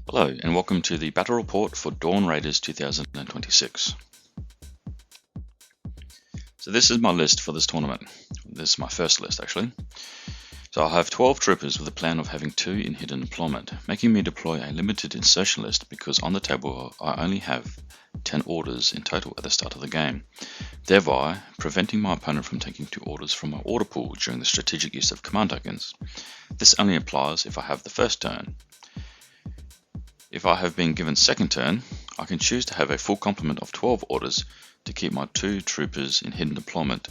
Hello and welcome to the Battle Report for Dawn Raiders 2026. So this is my list for this tournament. This is my first list actually. So I have 12 troopers with a plan of having 2 in hidden deployment, making me deploy a limited insertion list because on the table I only have 10 orders in total at the start of the game, thereby preventing my opponent from taking 2 orders from my order pool during the strategic use of command tokens. This only applies if I have the first turn. If I have been given second turn, I can choose to have a full complement of 12 orders to keep my 2 troopers in hidden deployment.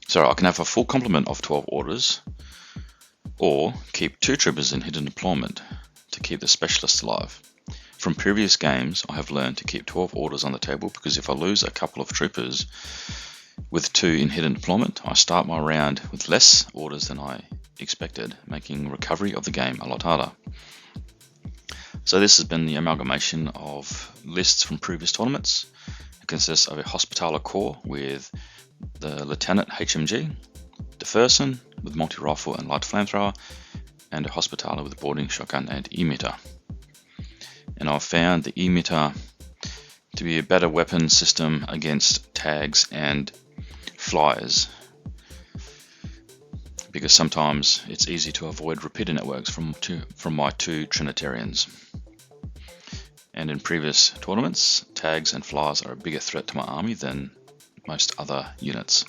So I can have a full complement of 12 orders, or keep 2 troopers in hidden deployment to keep the specialists alive. From previous games, I have learned to keep 12 orders on the table because if I lose a couple of troopers with 2 in hidden deployment, I start my round with less orders than I expected, making recovery of the game a lot harder. So this has been the amalgamation of lists from previous tournaments. It consists of a Hospitaller Corps with the Lieutenant HMG, Deferson with multi-rifle and light flamethrower, and a Hospitaller with boarding shotgun and emitter. And I've found the emitter to be a better weapon system against tags and flyers, because sometimes it's easy to avoid repeater networks from my 2 Trinitarians. And in previous tournaments, tags and flyers are a bigger threat to my army than most other units.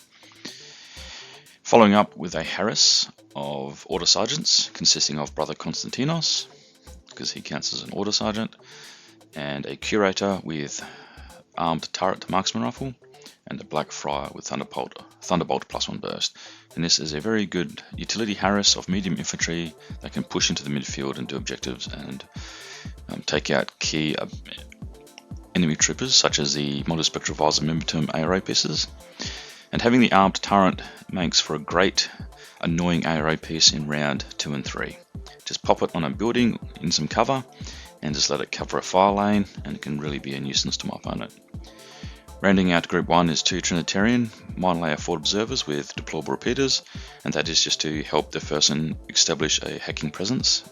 Following up with a Harris of Order Sergeants consisting of Brother Konstantinos, because he counts as an Order Sergeant, and a Curator with Armed Turret Marksman Rifle, and a Black Friar with Thunderbolt +1 burst. And this is a very good utility Harris of medium infantry that can push into the midfield and do objectives and take out key enemy troopers such as the Multispectral Visor Mimitum ARA pieces. And having the armed turret makes for a great annoying ARA piece in round 2 and 3. Just pop it on a building in some cover and just let it cover a fire lane, and it can really be a nuisance to my opponent. Rounding out Group 1 is 2 Trinitarian Mine Layer Fort Observers with deployable repeaters, and that is just to help the person establish a hacking presence.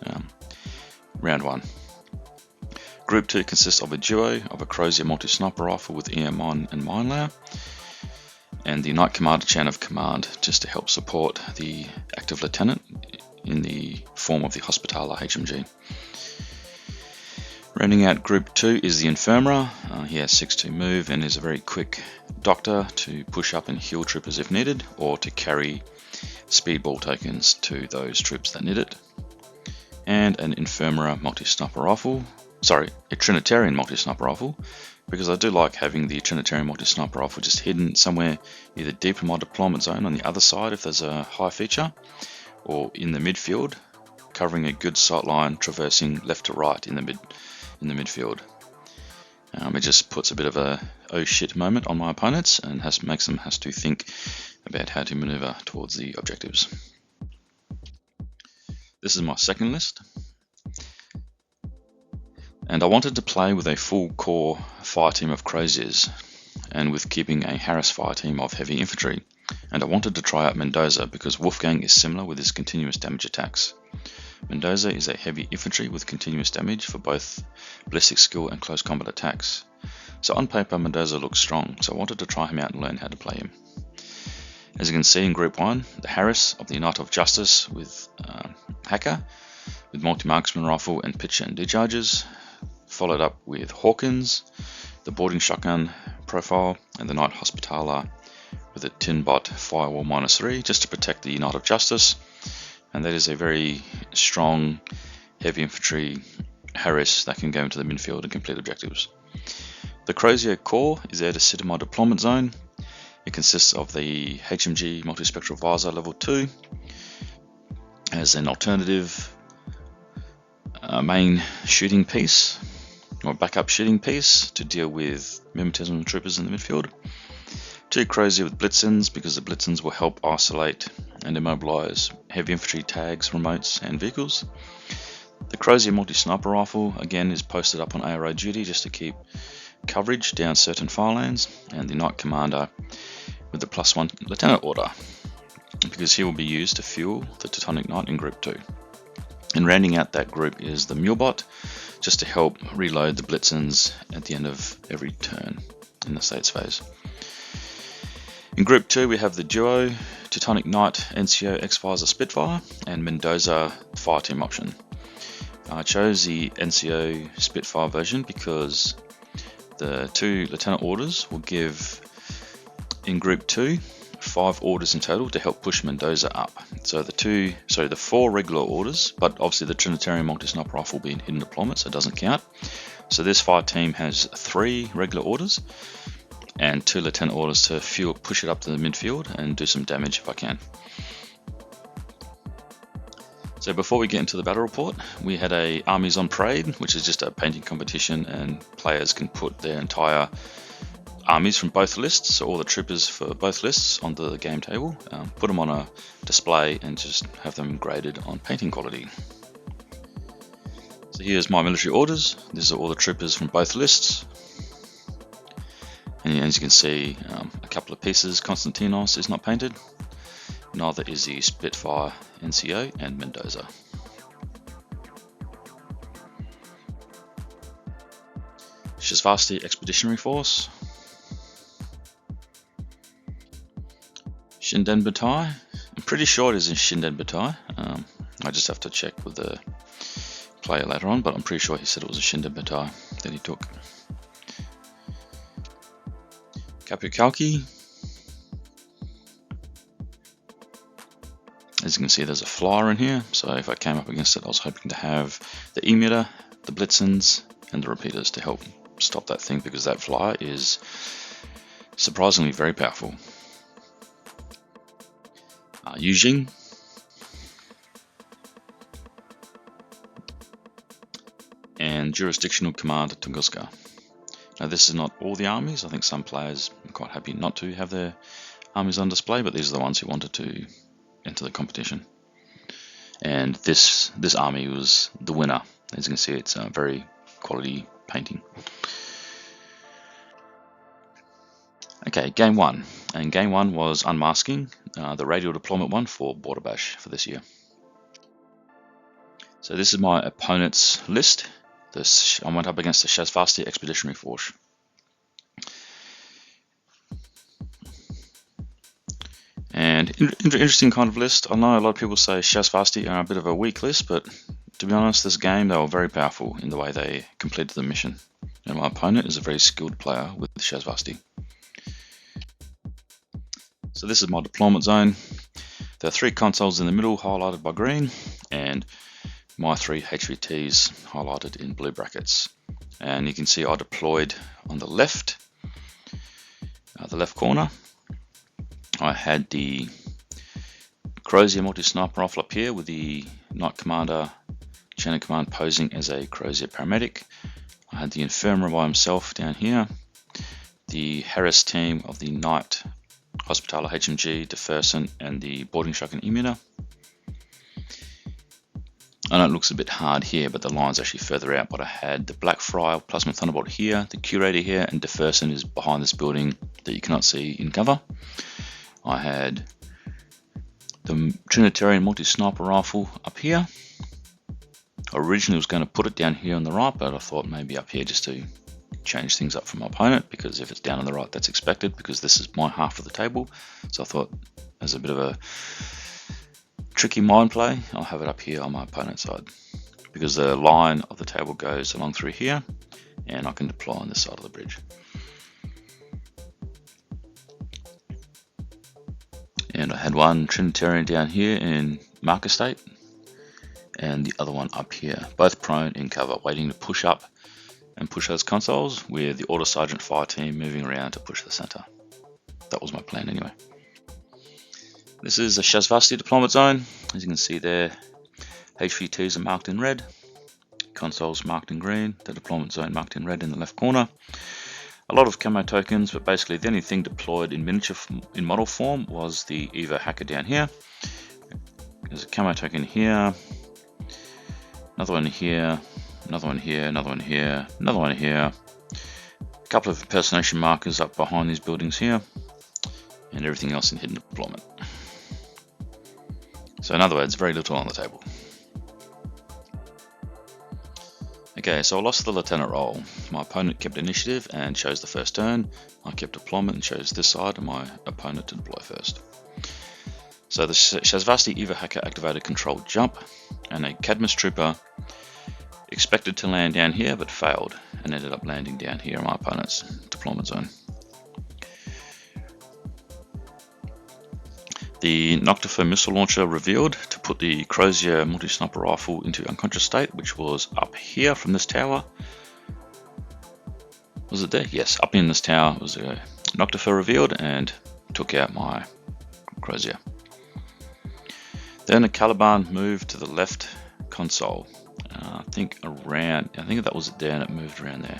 Round 1. Group 2 consists of a duo of a Crozier multi-sniper rifle with EM1 and Mine Layer, and the Knight Commander Chain of Command just to help support the active lieutenant in the form of the Hospitaller HMG. Rounding out Group 2 is the Infirmera. He has 6-2 move and is a very quick doctor to push up and heal troopers if needed, or to carry speedball tokens to those troops that need it. And an Infirmera multi-sniper rifle, a Trinitarian multi-sniper rifle, because I do like having the Trinitarian multi-sniper rifle just hidden somewhere either deep in my deployment zone on the other side if there's a high feature, or in the midfield, covering a good sight line traversing left to right in the midfield. It just puts a bit of a oh shit moment on my opponents and makes them have to think about how to maneuver towards the objectives. This is my second list, and I wanted to play with a full core fire team of Croziers and with keeping a Harris fire team of heavy infantry, and I wanted to try out Mendoza because Wolfgang is similar with his continuous damage attacks. Mendoza is a heavy infantry with continuous damage for both ballistic skill and close combat attacks. So on paper Mendoza looks strong, so I wanted to try him out and learn how to play him. As you can see in Group 1, the Harris of the Knight of Justice with Hacker, with multi-marksman rifle and pitcher and decharges, followed up with Hawkins, the boarding shotgun profile, and the Knight Hospitaller with a Tinbot Firewall -3 just to protect the Knight of Justice. And that is a very strong heavy infantry Harris that can go into the midfield and complete objectives. The Crozier Corps is there to sit in my deployment zone. It consists of the HMG Multispectral Visor Level 2 as an alternative main shooting piece, or backup shooting piece to deal with mimetism troopers in the midfield. 2 Crozier with Blitzens, because the Blitzens will help isolate and immobilize heavy infantry tags, remotes and vehicles. The Crozier multi-sniper rifle again is posted up on ARA duty just to keep coverage down certain fire lanes, and the Knight Commander with the +1 Lieutenant order, because he will be used to fuel the Teutonic Knight in Group 2. And rounding out that group is the Mulebot, just to help reload the Blitzens at the end of every turn in the states phase. In Group 2 we have the duo, Teutonic Knight, NCO, X-Visor, Spitfire, and Mendoza Fireteam option. I chose the NCO Spitfire version because the 2 Lieutenant orders will give, in Group 2, 5 orders in total to help push Mendoza up. So the 4 regular orders, but obviously the Trinitarian multi-sniper rifle being hidden deployment, so it doesn't count. So this fire team has 3 regular orders and 2 lieutenant orders to push it up to the midfield and do some damage if I can. So before we get into the battle report, we had a Armies on Parade, which is just a painting competition, and players can put their entire armies from both lists, so all the troopers for both lists, onto the game table, put them on a display and just have them graded on painting quality. So here's my military orders. These are all the troopers from both lists. And as you can see, a couple of pieces, Konstantinos is not painted. Neither is the Spitfire, NCO, and Mendoza. Shasvasti Expeditionary Force. Shinden Batai. I'm pretty sure it is in Shinden Batai. I just have to check with the player later on, but I'm pretty sure he said it was a Shinden Batai that he took. Kapukalki. As you can see, there's a flyer in here, so if I came up against it, I was hoping to have the emitter, the Blitzens, and the repeaters to help stop that thing, because that flyer is surprisingly very powerful. Yujing. And Jurisdictional Commander Tunguska. Now this is not all the armies. I think some players are quite happy not to have their armies on display, but these are the ones who wanted to enter the competition. And this army was the winner. As you can see, it's a very quality painting. Okay, game 1. And game 1 was Unmasking, the radial deployment one for Border Bash for this year. So this is my opponent's list. I went up against the Shasvasti Expeditionary Force. And interesting kind of list. I know a lot of people say Shasvasti are a bit of a weak list, but to be honest, this game they were very powerful in the way they completed the mission. And my opponent is a very skilled player with Shasvasti. So this is my deployment zone. There are 3 consoles in the middle highlighted by green, and my 3 HVTs highlighted in blue brackets. And you can see I deployed on the left corner. I had the Crozier multi-sniper rifle up here with the Knight Commander chain of command posing as a Crozier paramedic. I had the Infirmer by himself down here. The Harris team of the Knight Hospitaller HMG, Deferson, and the boarding shotgun emitter. I know it looks a bit hard here, but the line's actually further out, but I had the Blackfriar Plasma Thunderbolt here, the Curator here, and Deferson is behind this building that you cannot see in cover. I had the Trinitarian multi-sniper rifle up here. I originally was going to put it down here on the right, but I thought maybe up here just to change things up for my opponent, because if it's down on the right, that's expected, because this is my half of the table. So I thought, as a bit of a tricky mind play, I'll have it up here on my opponent's side, because the line of the table goes along through here, and I can deploy on this side of the bridge. And I had one Trinitarian down here in marker state, and the other one up here, both prone in cover, waiting to push up and push those consoles, with the Auto Sergeant fire team moving around to push the center. That was my plan anyway. This is a Shasvasti deployment zone. As you can see there, HV2s are marked in red, consoles marked in green, the deployment zone marked in red in the left corner. A lot of camo tokens, but basically the only thing deployed in miniature, in model form, was the Evo Hacker down here. There's a camo token here, another one here, another one here, another one here, another one here. A couple of impersonation markers up behind these buildings here, and everything else in hidden deployment. So in other words, very little on the table. Okay, so I lost the lieutenant role. My opponent kept initiative and chose the first turn. I kept deployment and chose this side, and my opponent to deploy first. So the Shazvasti Eva Hacker activated controlled jump, and a Cadmus trooper expected to land down here but failed and ended up landing down here in my opponent's deployment zone. The Noctifer missile launcher revealed to put the Crozier multi-sniper rifle into unconscious state, which was up here from this tower. Was it there? Yes, up in this tower was a Noctifer revealed and took out my Crozier. Then a Caliban moved to the left console. I think that was it there, and it moved around there.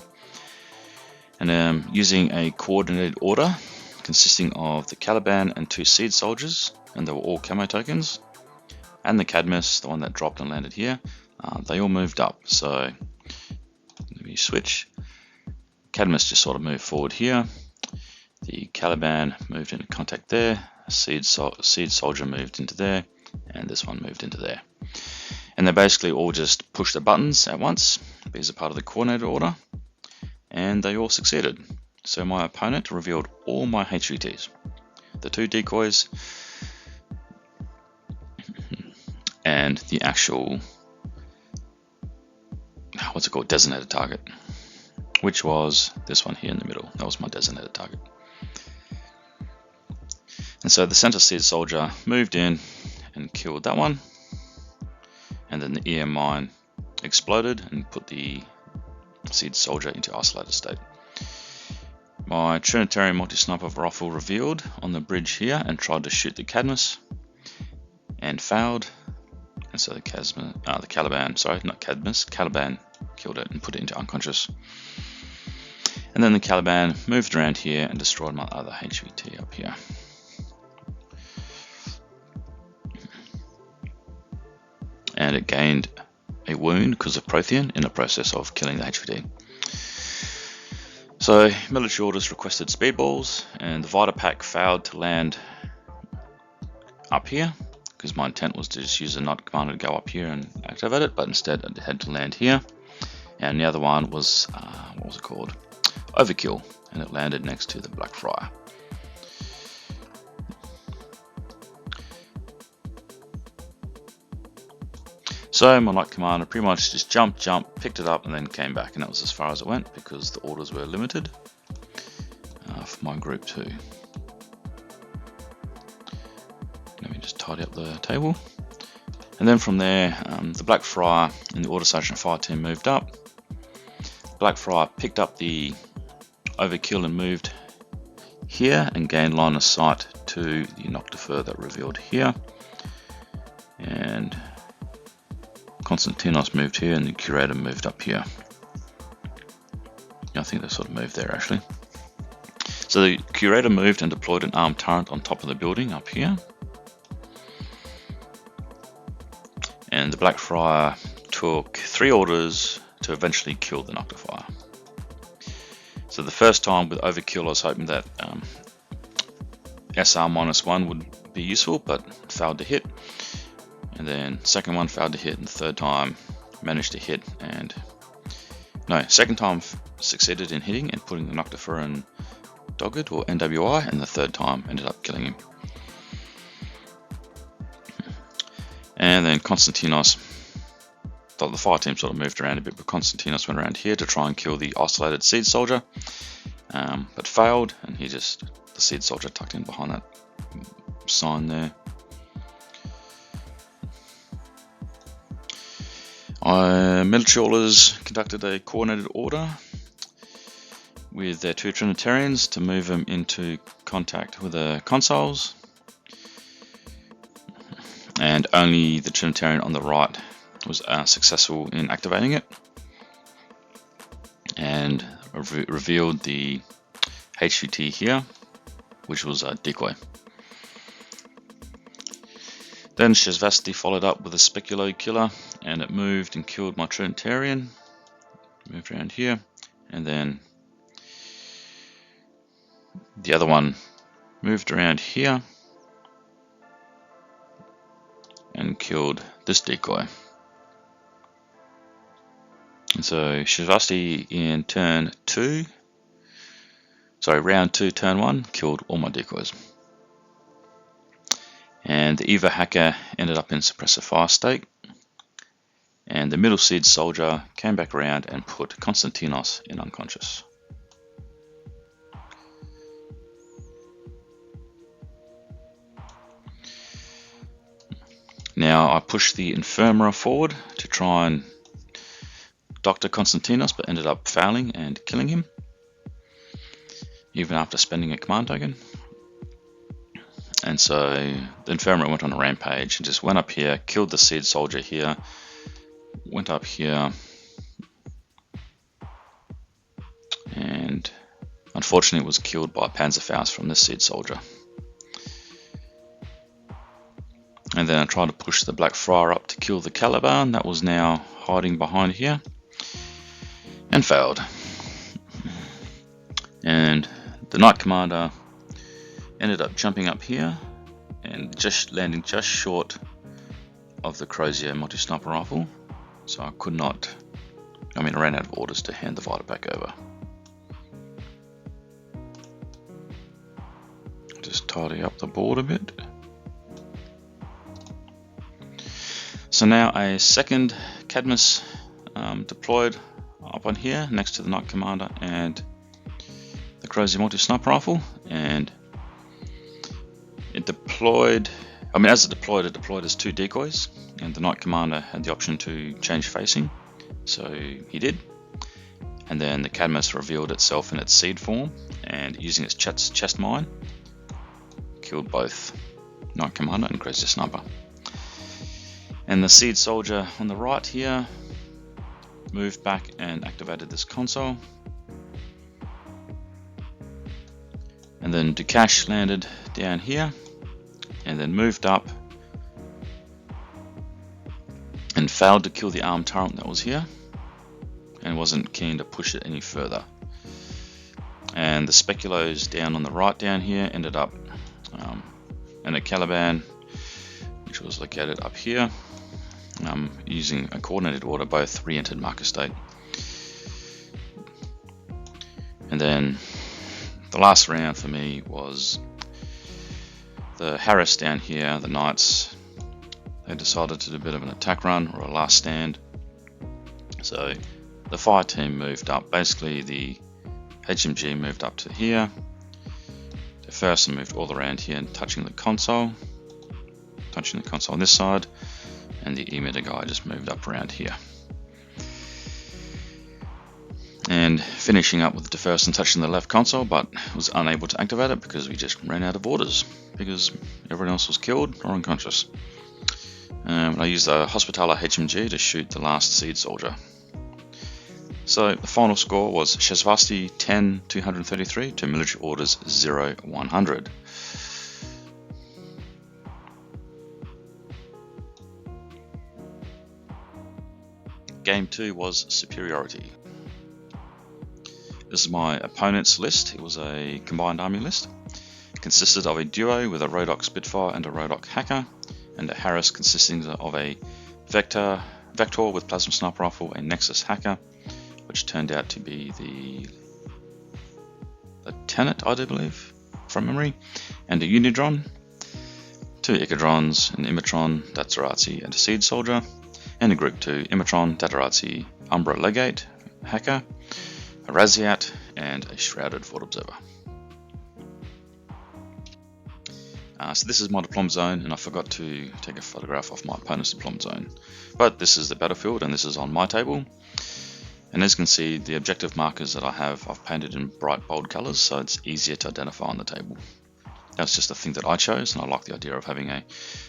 And using a coordinated order consisting of the Caliban and 2 seed soldiers, and they were all camo tokens, and the Cadmus, the one that dropped and landed here, they all moved up. So let me switch. Cadmus just sort of moved forward here. The Caliban moved into contact there. A seed soldier moved into there, and this one moved into there. And they basically all just pushed the buttons at once as a part of the coordinated order, and they all succeeded. So my opponent revealed all my HVTs, the 2 decoys, and the actual, designated target, which was this one here in the middle. That was my designated target. And so the center seed soldier moved in and killed that one, and then the EM mine exploded and put the seed soldier into isolated state. My Trinitarian multi-sniper rifle revealed on the bridge here and tried to shoot the Cadmus and failed, and so the Caliban killed it and put it into unconscious. And then the Caliban moved around here and destroyed my other HVT up here. And it gained a wound because of Prothean in the process of killing the HVT. So military orders requested speedballs, and the Vita Pack failed to land up here because my intent was to just use a not commander to go up here and activate it, but instead it had to land here. And the other one was what was it called? Overkill, and it landed next to the Black Friar. So my Light Commander pretty much just jumped, picked it up, and then came back, and that was as far as it went because the orders were limited for my group 2. Let me just tidy up the table. And then from there, the Black Friar and the Order Sergeant Fire Team moved up. Black Friar picked up the Overkill and moved here and gained line of sight to the Noctifer that revealed here. And Konstantinos moved here, and the Curator moved up here. I think they sort of moved there actually. So the Curator moved and deployed an armed turret on top of the building up here. And the Black Friar took 3 orders to eventually kill the Noctifer. So the first time with Overkill, I was hoping that SR-1 would be useful, but failed to hit. And then second one failed to hit, and the third time managed to hit, and second time succeeded in hitting and putting the Noctifer in Dogged or NWI, and the third time ended up killing him. And then Konstantinos, the fire team sort of moved around a bit, but Konstantinos went around here to try and kill the isolated seed soldier, but failed, and the seed soldier tucked in behind that sign there. Military orders conducted a coordinated order with their 2 Trinitarians to move them into contact with the consoles, and only the Trinitarian on the right was successful in activating it, and revealed the HVT here, which was a decoy. Then Shazvasti followed up with a Speculo killer, and it moved and killed my Trinitarian. Moved around here, and then the other one moved around here and killed this decoy. And so Shivasti in round 2, turn 1, killed all my decoys. And the Eva hacker ended up in suppressive fire state. And the middle seed soldier came back around and put Konstantinos in unconscious. Now I pushed the Infirmera forward to try and Dr. Konstantinos, but ended up failing and killing him, even after spending a command token. And so the Infirmera went on a rampage and just went up here, killed the seed soldier here, went up here, and unfortunately was killed by Panzerfaust from this seed soldier. And then I tried to push the Black Friar up to kill the Caliban that was now hiding behind here, and failed. And the Knight Commander ended up jumping up here and just landing just short of the Crozier multi-sniper rifle. So I could not, I ran out of orders to hand the fighter back over. Just tidy up the board a bit. So now a second Cadmus deployed up on here next to the Knight Commander and the Crozier multi-sniper rifle, and it deployed, as it deployed as 2 decoys, and the Knight Commander had the option to change facing, so he did. And then the Cadmus revealed itself in its seed form, and using its chest mine, killed both Knight Commander and Crozier Sniper. And the seed soldier on the right here moved back and activated this console. And then Ducash landed down here and then moved up and failed to kill the armed turret that was here and wasn't keen to push it any further. And the Speculos down on the right down here ended up in a Caliban, which was located up here. Using a coordinated order, both re-entered marker state. And then the last round for me was the Harris down here, the Knights. They decided to do a bit of an attack run or a last stand. So the fire team moved up. Basically the HMG moved up to here. The first moved all around here and touching the console on this side. And the emitter guy just moved up around here. And finishing up with the first and touching the left console, but was unable to activate it because we just ran out of orders because everyone else was killed or unconscious. I used the Hospitaller HMG to shoot the last seed soldier. So the final score was Shesvasti 10-233 to military orders 0-100. Game 2 was Superiority. This is my opponent's list. It was a combined army list. It consisted of a duo with a Rodok Spitfire and a Rodok Hacker, and a Harris consisting of a Vector with Plasma Sniper Rifle, a Nexus Hacker, which turned out to be the Lieutenant, I do believe, from memory, and a Unidron, 2 Icadrons, an Imatron, Datsuratsi, and a Seed Soldier, and a Group 2 Imatron, Datarazzi, Umbra Legate, Hacker, a Raziat, and a Shrouded Fort Observer. So this is my deployment zone, and I forgot to take a photograph of my opponent's deployment zone. But this is the battlefield, and this is on my table. And as you can see, the objective markers that I have, I've painted in bright bold colors, so it's easier to identify on the table. That's just a thing that I chose, and I like the idea of having a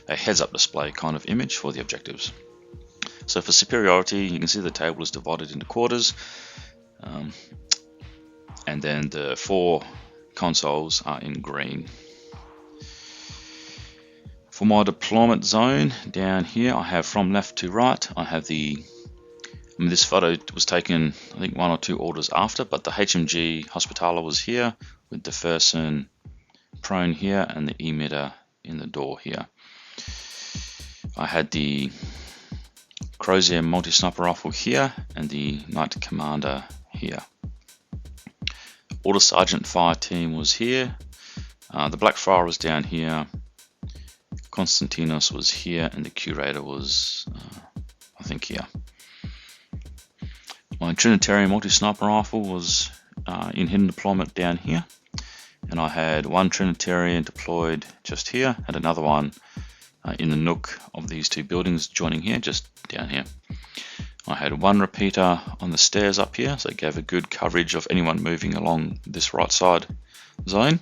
heads-up display kind of image for the objectives. So for superiority, you can see the table is divided into quarters, and then the 4 consoles are in green. For my deployment zone, down here I have from left to right, I have this photo was taken I think 1 or 2 orders after, but the HMG Hospitaller was here with the Fersen prone here and the emitter in the door here. I had the Crozier multi-sniper rifle here, and the Knight Commander here. Order Sergeant fire team was here. The Blackfriar was down here. Konstantinos was here, and the Curator was, I think, here. My Trinitarian multi-sniper rifle was in hidden deployment down here, and I had one Trinitarian deployed just here, and another one in the nook of these two buildings joining here, just down here. I had one repeater on the stairs up here, so it gave a good coverage of anyone moving along this right side zone,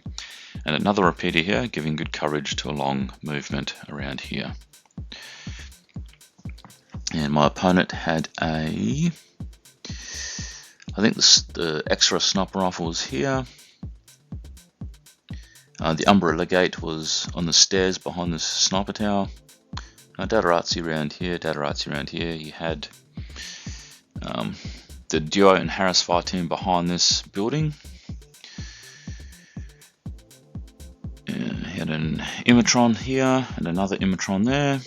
and another repeater here giving good coverage to a long movement around here. And my opponent had I think the extra sniper rifle was here. The Umbrella Gate was on the stairs behind the sniper tower. Datarazzi around here, Datarazzi around here. You had the Duo and Harris fire team behind this building. He had an Imatron here and another Imatron there.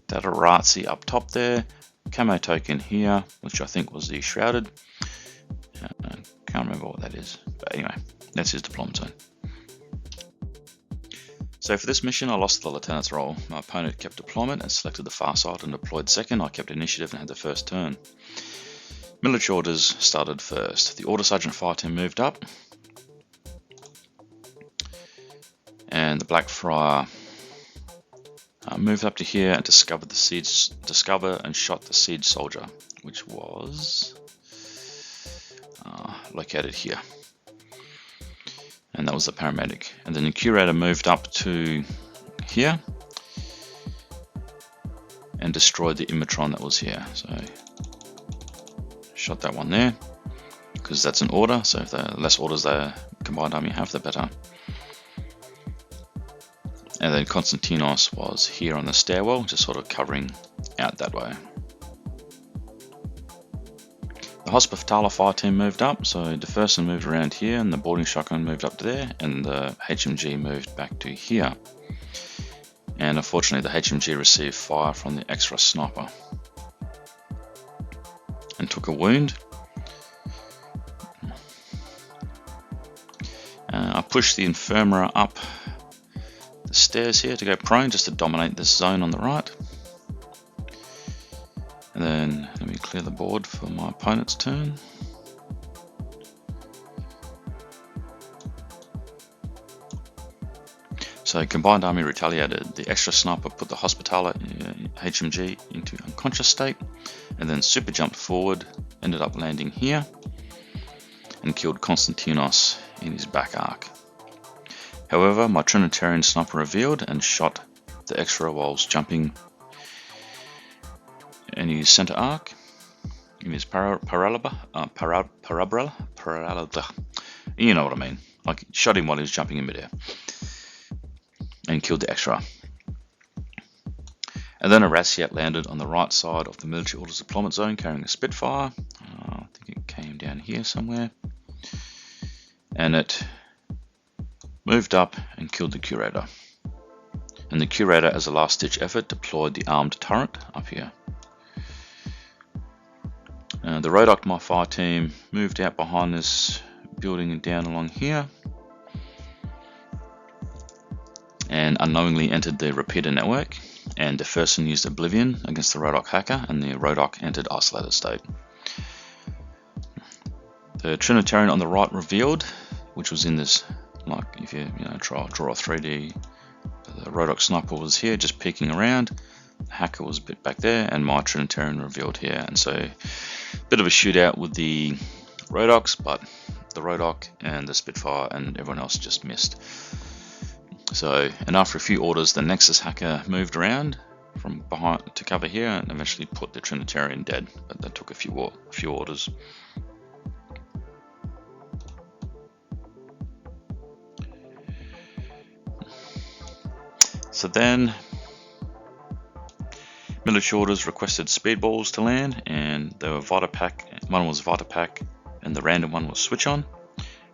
Datarazzi up top there. Camo token here, which I think was the Shrouded. Can't remember what that is, but anyway, that's his deployment zone. So for this mission, I lost the lieutenant's role. My opponent kept deployment and selected the far side and deployed second. I kept initiative and had the first turn. Military orders started first. The Order Sergeant fire team moved up, and the Blackfriar moved up to here and discovered and shot the siege soldier, which was located here. And that was the paramedic. And then the Curator moved up to here and destroyed the Imatron that was here. So shot that one there, because that's an order, so if the less orders the combined army have, the better. And then Konstantinos was here on the stairwell, just sort of covering out that way. The Hospitaler fire team moved up, so DeFerson moved around here, and the boarding shotgun moved up to there, and the HMG moved back to here. And unfortunately, the HMG received fire from the extra sniper and took a wound. I pushed the Infirmera up the stairs here to go prone, just to dominate this zone on the right. And then let me clear the board for my opponent's turn. So combined army retaliated. The extra sniper put the Hospitaler HMG into unconscious state, and then super jumped forward, ended up landing here, and killed Konstantinos in his back arc. However, my Trinitarian sniper revealed and shot the extra whilst jumping in his center arc, in his parabola, you know what I mean. Like, shot him while he was jumping in midair, and killed the extra. And then a Rassiat landed on the right side of the military orders deployment zone carrying a Spitfire. I think it came down here somewhere. And it moved up and killed the Curator. And the Curator, as a last ditch effort, deployed the armed turret up here. The Rodoc, my fire team, moved out behind this building and down along here, and unknowingly entered the repeater network, and DeFerson used Oblivion against the Rodoc hacker, and the Rodoc entered isolated state. The Trinitarian on the right revealed, which was in this, like if you draw a 3D, the Rodoc sniper was here just peeking around, the hacker was a bit back there, and my Trinitarian revealed here. And so bit of a shootout with the Rodocs, but the Rodoc and the Spitfire and everyone else just missed. So, and after a few orders, the Nexus hacker moved around from behind to cover here and eventually put the Trinitarian dead, but that took a few orders. So then military orders requested speedballs to land, and they were Vitapack. One was Vitapack and the random one was Switch On,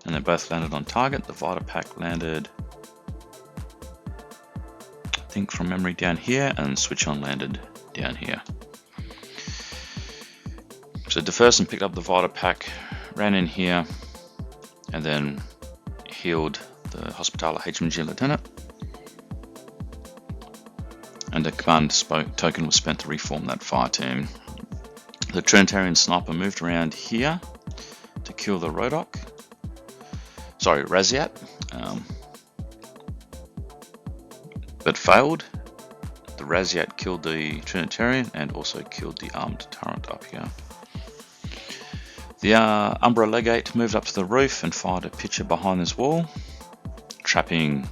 and they both landed on target. The Vitapack landed, I think from memory, down here, and Switch On landed down here. So Deferson picked up the Vita pack, ran in here, and then healed the Hospitaller HMG Lieutenant. And the command token was spent to reform that fire team. The Trinitarian sniper moved around here to kill the Raziat, but failed. The Raziat killed the Trinitarian and also killed the armed turret up here. The Umbra Legate moved up to the roof and fired a pitcher behind this wall, trapping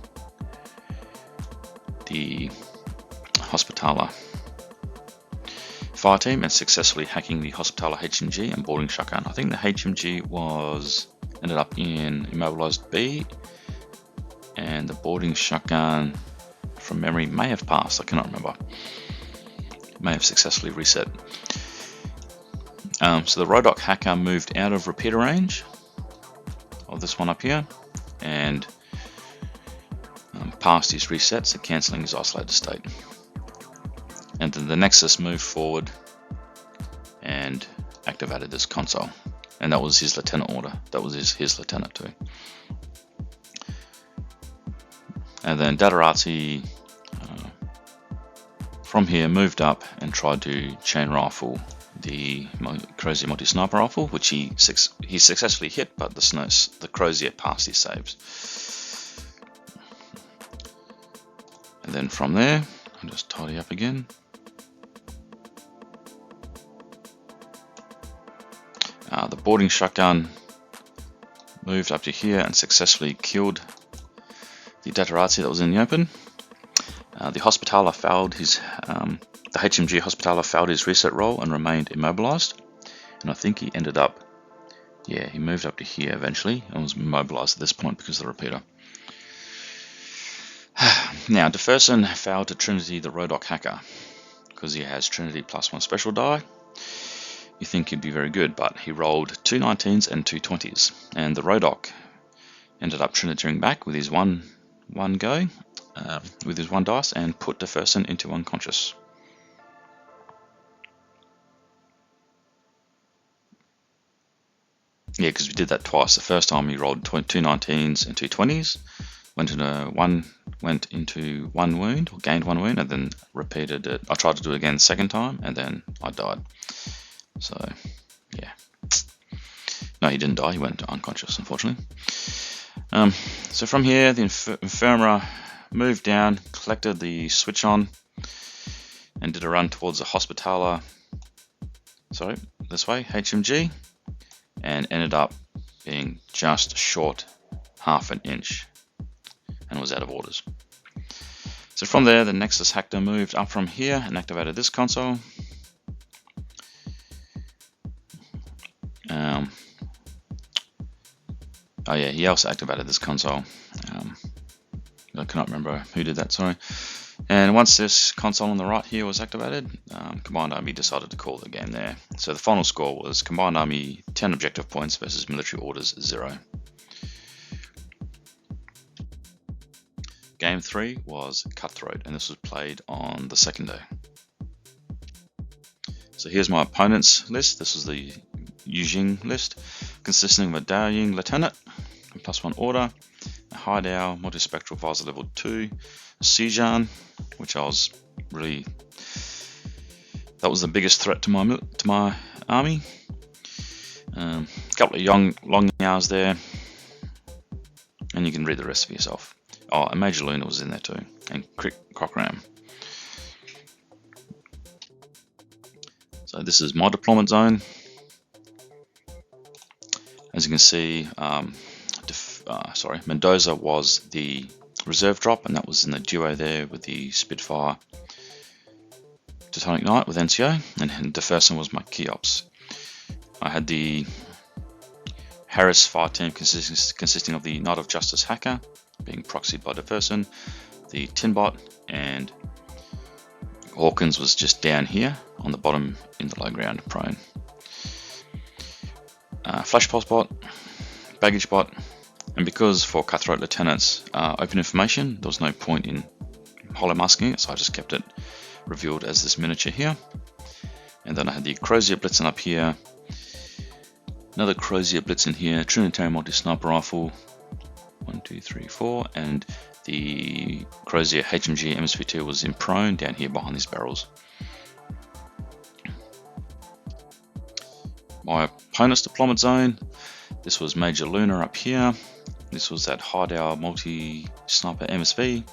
the Hospitaller fire team and successfully hacking the Hospitaller HMG and boarding shotgun. I think the HMG ended up in immobilized B, and the boarding shotgun, from memory, may have passed. I cannot remember. It may have successfully reset. So the Rodoc hacker moved out of repeater range of this one up here and passed his resets, so cancelling his isolated state. And then the Nexus moved forward and activated this console, and that was his lieutenant order. That was his lieutenant too. And then Datarazzi from here moved up and tried to chain rifle the Crozier multi-sniper rifle, which he successfully hit, but the Crozier passed his saves. And then from there, I'll just tidy up again. The boarding shotgun moved up to here and successfully killed the Datarazzi that was in the open. The Hospitaller failed the HMG Hospitaller failed his reset roll and remained immobilized. And I think he ended up, he moved up to here eventually and was immobilized at this point because of the repeater. Now, Deferson failed to Trinity the Rodoc hacker because he has Trinity +1 special die. You think he'd be very good, but he rolled 2 19s and 2 20s, and the Rodoc ended up Trinitaring back with his one go, with his 1 dice, and put Deferson into unconscious. Yeah, because we did that twice. The first time he rolled 2 19s and 2 20s, went into 1 wound, or gained 1 wound, and then repeated it. I tried to do it again the second time, and then I died. So, yeah. No, he didn't die. He went unconscious, unfortunately. So from here, the Infirmera moved down, collected the switch on, and did a run towards the Hospitaller. Sorry, this way, HMG, and ended up being just short half an inch and was out of orders. So from there, the Nexus hacker moved up from here and activated this console. He also activated this console. I cannot remember who did that, sorry. And once this console on the right here was activated, Combined Army decided to call the game there. So the final score was Combined Army 10 objective points versus Military Orders 0. Game 3 was Cutthroat, and this was played on the second day. So here's my opponent's list. This is the Yujing list, consisting of a Dao Ying Lieutenant, a +1 order, a Haidao multispectral visor level 2, a Sijan, which that was the biggest threat to my army. A couple of long hours there, and you can read the rest for yourself. Oh, and Major Luna was in there too, and Cockram. So this is my deployment zone. As you can see, Mendoza was the reserve drop, and that was in the duo there with the Spitfire Teutonic Knight with NCO, and Deferson was my key ops. I had the Harris fire team consisting of the Knight of Justice hacker, being proxied by Deferson, the Tinbot, and Hawkins was just down here on the bottom in the low ground, prone. Flash pulse bot, baggage bot, and because for Cutthroat Lieutenants open information, there was no point in holo masking it, so I just kept it revealed as this miniature here. And then I had the Crozier Blitzen up here, another Crozier Blitzen here, Trinitarian multi-sniper rifle, 1, 2, 3, 4, and the Crozier HMG MSV2 was in prone down here behind these barrels. My opponent's deployment zone, this was Major Luna up here, this was that Hideout multi-sniper MSV,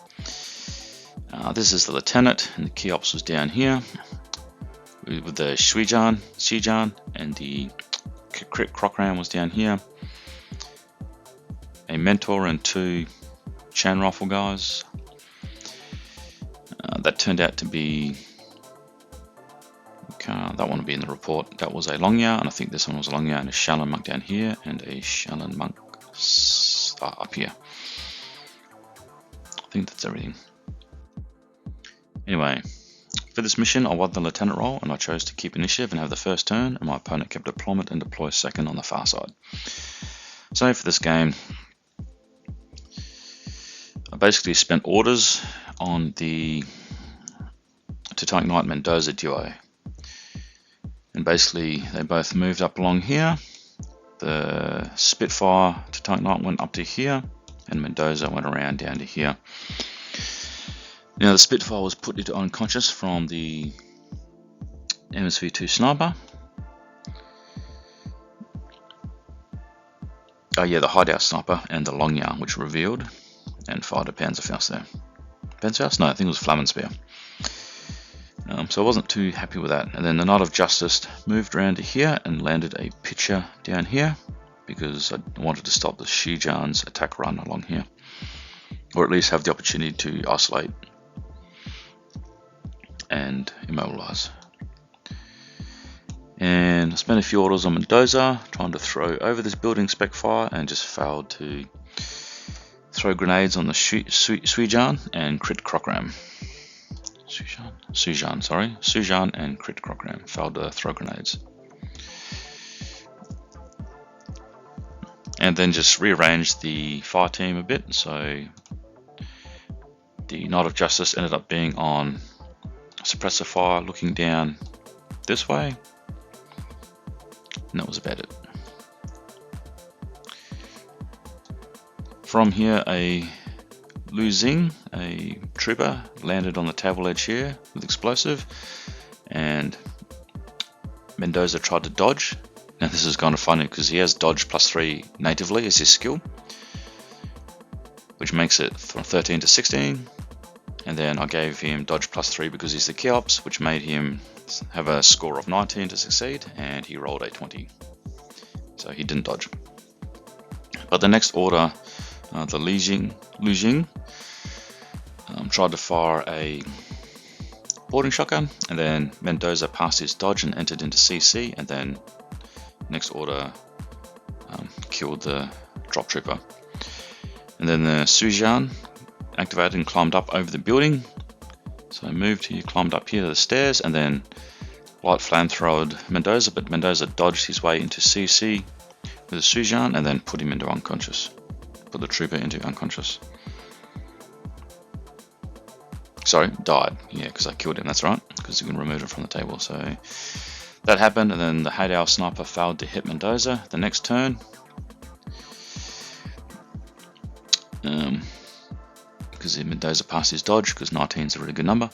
this is the Lieutenant, and the key ops was down here with the Shijan, and the Crit Crockram was down here, a Mentor and 2 Chan rifle guys. That turned out to be, that one will be in the report, that was a Longya, and I think this one was a Longya and a Shallan Monk down here, and a Shallan Monk up here. I think that's everything. Anyway, for this mission I won the Lieutenant role, and I chose to keep initiative and have the first turn, and my opponent kept deployment and deploy second on the far side. So for this game, I basically spent orders on the Teutonic Knight Mendoza duo, and basically they both moved up along here. The Spitfire Teutonic Knight went up to here, and Mendoza went around down to here. Now the Spitfire was put into unconscious from the MSV2 sniper. Oh yeah, the Hideout sniper and the Longya, which revealed, and fired a Panzerfaust there. Panzerfaust? No, I think it was Flammenspear. So I wasn't too happy with that. And then the Knight of Justice moved around to here and landed a pitcher down here, because I wanted to stop the Shijan's attack run along here, or at least have the opportunity to isolate and immobilize. And I spent a few orders on Mendoza trying to throw over this building spec fire, and just failed to throw grenades on the Sujan and Crit Crockram. Sujan and Crit Crockram failed to throw grenades. And then just rearranged the fire team a bit, so the Knight of Justice ended up being on suppressor fire looking down this way, and that was about it. From here, a Lu Xing, a trooper, landed on the table edge here with explosive, and Mendoza tried to dodge. Now this is kind of funny because he has dodge +3 natively as his skill, which makes it from 13 to 16. And then I gave him dodge +3 because he's the key ops, which made him have a score of 19 to succeed, and he rolled a 20. So he didn't dodge. But the next order, the Lu Xing tried to fire a boarding shotgun, and then Mendoza passed his dodge and entered into CC, and then next order killed the drop trooper. And then the Sujan activated and climbed up over the building. So I moved here, climbed up here to the stairs, and then light flamethrowered Mendoza, but Mendoza dodged his way into CC with the Sujan and then put him into unconscious. Put the trooper into unconscious. Sorry, died. Yeah, because I killed him, that's right, because you can remove it from the table. So that happened, and then the Haydau sniper failed to hit Mendoza the next turn. Because Mendoza passed his dodge, because 19 is a really good number.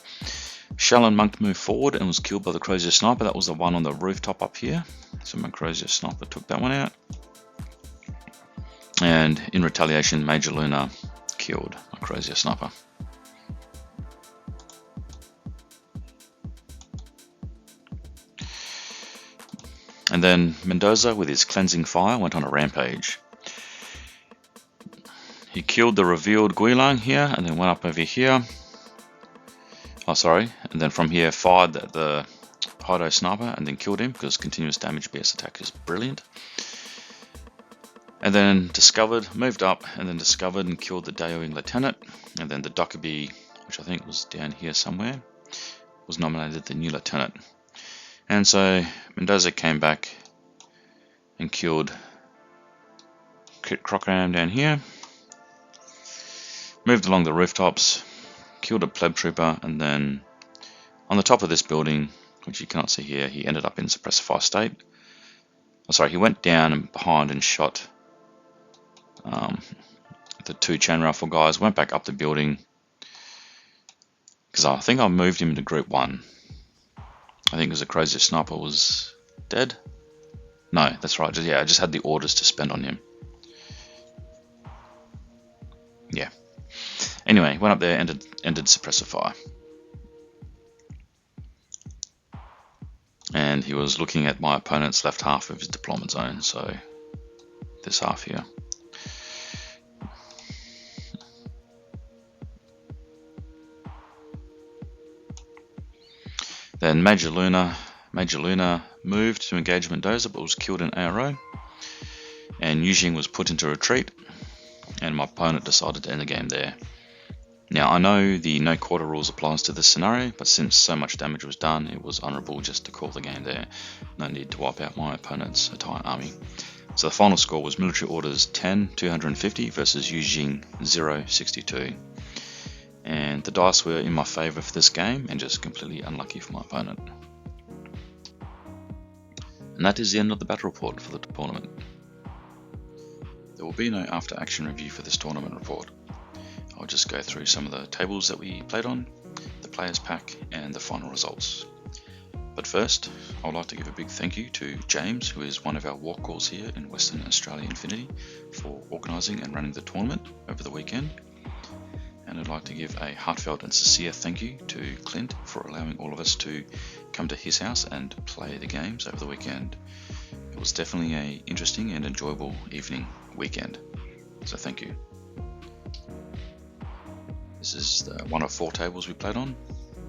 Shallan Monk moved forward and was killed by the Crozier sniper. That was the one on the rooftop up here. So my Crozier sniper took that one out. And in retaliation, Major Luna killed my Crozier sniper. And then Mendoza, with his cleansing fire, went on a rampage. He killed the revealed Guilang here, and then went up over here. Oh, sorry. And then from here, fired at the Hideout sniper, and then killed him, because continuous damage BS attack is brilliant. And then moved up, and then discovered and killed the Daoing lieutenant. And then the Dokkaebi, which I think was down here somewhere, was nominated the new lieutenant. And so Mendoza came back and killed Crit Crockram down here. Moved along the rooftops, killed a pleb trooper, and then On the top of this building, which you cannot see here, he ended up in suppressor fire state. Oh, sorry, he went down and behind and shot the 2 chain rifle guys, went back up the building, because I think I moved him to group 1. I think because the crazy sniper was dead. No, that's right, I just had the orders to spend on him. Yeah. Anyway, went up there, ended suppressor fire. And he was looking at my opponent's left half of his deployment zone, so this half here. Then Major Luna moved to engage Mendoza, but was killed in ARO. And Yujing was put into retreat, and my opponent decided to end the game there. Now, I know the no quarter rules applies to this scenario, but since so much damage was done, it was honourable just to call the game there. No need to wipe out my opponent's entire army. So the final score was military orders 10-250 versus Yujing 0-62. And the dice were in my favour for this game, and just completely unlucky for my opponent. And that is the end of the battle report for the tournament. There will be no after action review for this tournament report. I'll just go through some of the tables that we played on, the players pack, and the final results. But first, I would like to give a big thank you to James, who is one of our walk calls here in Western Australia Infinity, for organising and running the tournament over the weekend. And I'd like to give a heartfelt and sincere thank you to Clint for allowing all of us to come to his house and play the games over the weekend. It was definitely an interesting and enjoyable weekend. So thank you. This is one of 4 tables we played on,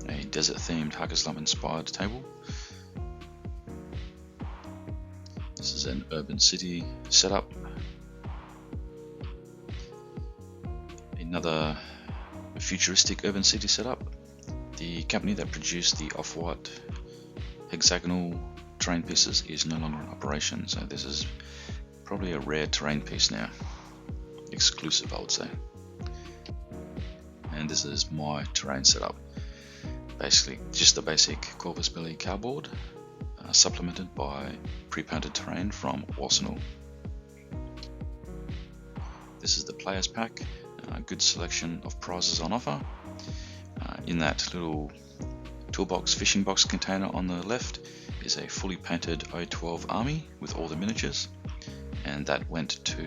a desert themed Haqqislam inspired table. This is an urban city setup. Another futuristic urban city setup. The company that produced the off-white hexagonal terrain pieces is no longer in operation, so this is probably a rare terrain piece now. Exclusive, I would say. And this is my terrain setup. Basically just the basic Corvus Belli cardboard, supplemented by pre-painted terrain from Arsenal. This is the players pack, a good selection of prizes on offer. In that little toolbox fishing box container on the left is a fully painted 012 army with all the miniatures, and that went to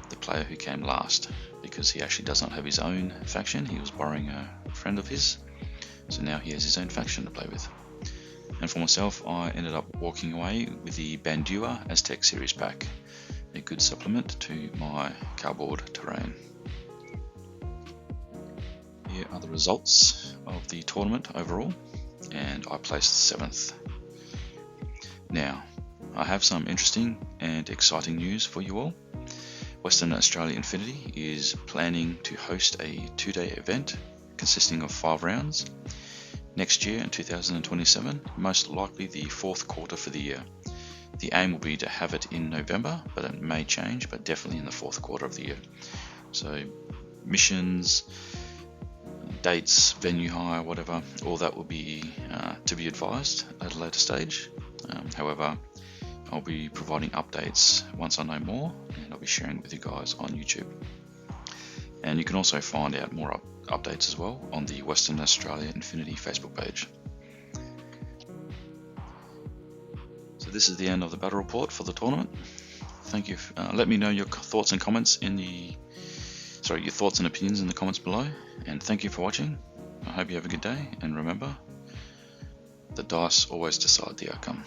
the player who came last, because he actually does not have his own faction. He was borrowing a friend of his, so now he has his own faction to play with. And for myself, I ended up walking away with the Bandua Aztec series pack, a good supplement to my cardboard terrain. Here are the results of the tournament overall, and I placed 7th. Now, I have some interesting and exciting news for you all. Western Australia Infinity is planning to host a 2-day event consisting of 5 rounds next year in 2027, most likely the 4th quarter for the year. The aim will be to have it in November, but it may change, but definitely in the 4th quarter of the year. So missions, dates, venue hire, whatever, all that will be to be advised at a later stage. However, I'll be providing updates once I know more, and I'll be sharing with you guys on YouTube. And you can also find out more updates as well on the Western Australia Infinity Facebook page. So this is the end of the battle report for the tournament. Thank you. Let me know your thoughts and comments your thoughts and opinions in the comments below. And thank you for watching. I hope you have a good day. And remember, the dice always decide the outcome.